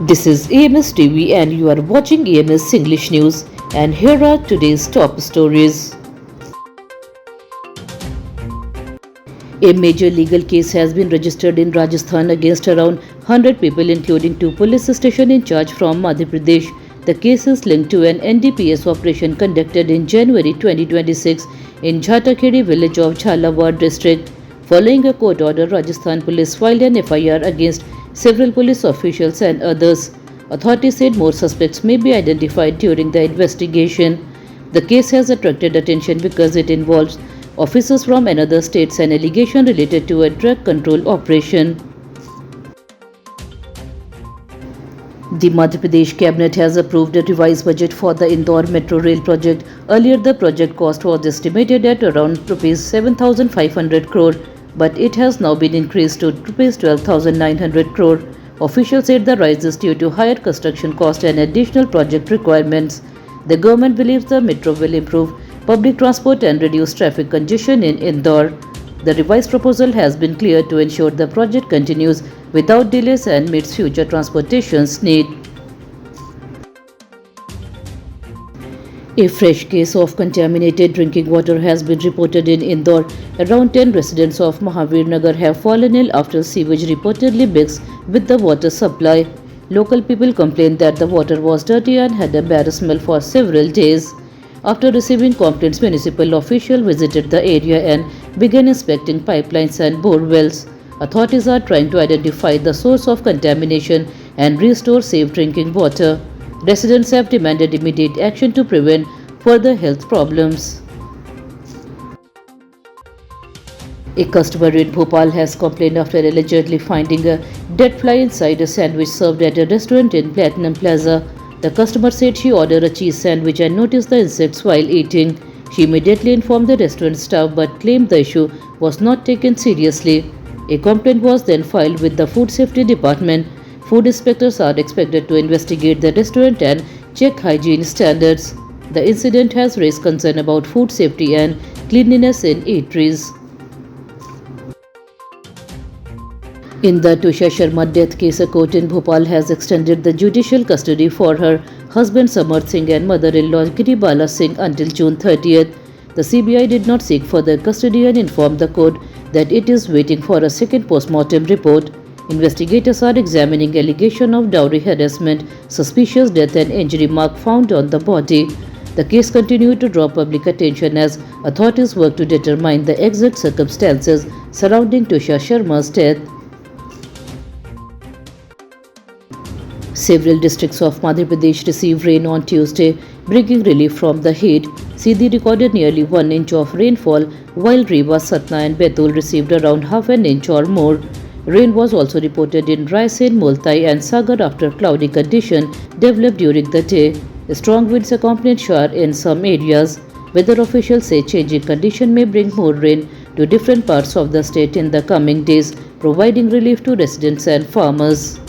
This is AMS TV and you are watching AMS English News, and here are today's top stories. A major legal case has been registered in Rajasthan against around 100 people, including two police stations in charge from Madhya Pradesh. The case is linked to an NDPS operation conducted in January 2026 in Jhatakheri village of Jhalawad district. Following a court order, Rajasthan police filed an FIR against several police officials and others. Authorities said more suspects may be identified during the investigation. The case has attracted attention because it involves officers from another states and allegation related to a drug control operation. The Madhya Pradesh cabinet has approved a revised budget for the Indore Metro Rail project. Earlier, the project cost was estimated at around rupees 7,500 crore, but it has now been increased to rupees 12,900 crore. Officials said the rise is due to higher construction cost and additional project requirements. The government believes the metro will improve public transport and reduce traffic congestion in Indore. The revised proposal has been cleared to ensure the project continues without delays and meets future transportation's need. A fresh case of contaminated drinking water has been reported in Indore. Around 10 residents of Mahavir Nagar have fallen ill after sewage reportedly mixed with the water supply. Local people complained that the water was dirty and had a bad smell for several days. After receiving complaints, municipal officials visited the area and began inspecting pipelines and bore wells. Authorities are trying to identify the source of contamination and restore safe drinking water. Residents have demanded immediate action to prevent further health problems. A customer in Bhopal has complained after allegedly finding a dead fly inside a sandwich served at a restaurant in Platinum Plaza. The customer said she ordered a cheese sandwich and noticed the insects while eating. She immediately informed the restaurant staff but claimed the issue was not taken seriously. A complaint was then filed with the Food Safety Department. Food inspectors are expected to investigate the restaurant and check hygiene standards. The incident has raised concern about food safety and cleanliness in eateries. In the Tusha Sharma death case, a court in Bhopal has extended the judicial custody for her husband Samarth Singh and mother-in-law Giribala Singh until June 30th. The CBI did not seek further custody and informed the court that it is waiting for a second post-mortem report. Investigators are examining allegation of dowry harassment, suspicious death and injury mark found on the body. The case continued to draw public attention as authorities work to determine the exact circumstances surrounding Tusha Sharma's death. Several districts of Madhya Pradesh received rain on Tuesday, bringing relief from the heat. Sindhi recorded nearly 1 inch of rainfall, while Rewa, Satna and Betul received around half an inch or more. Rain was also reported in Raisen, Multai and Sagar after cloudy condition developed during the day. Strong winds accompanied shower in some areas. Weather officials say changing condition may bring more rain to different parts of the state in the coming days, providing relief to residents and farmers.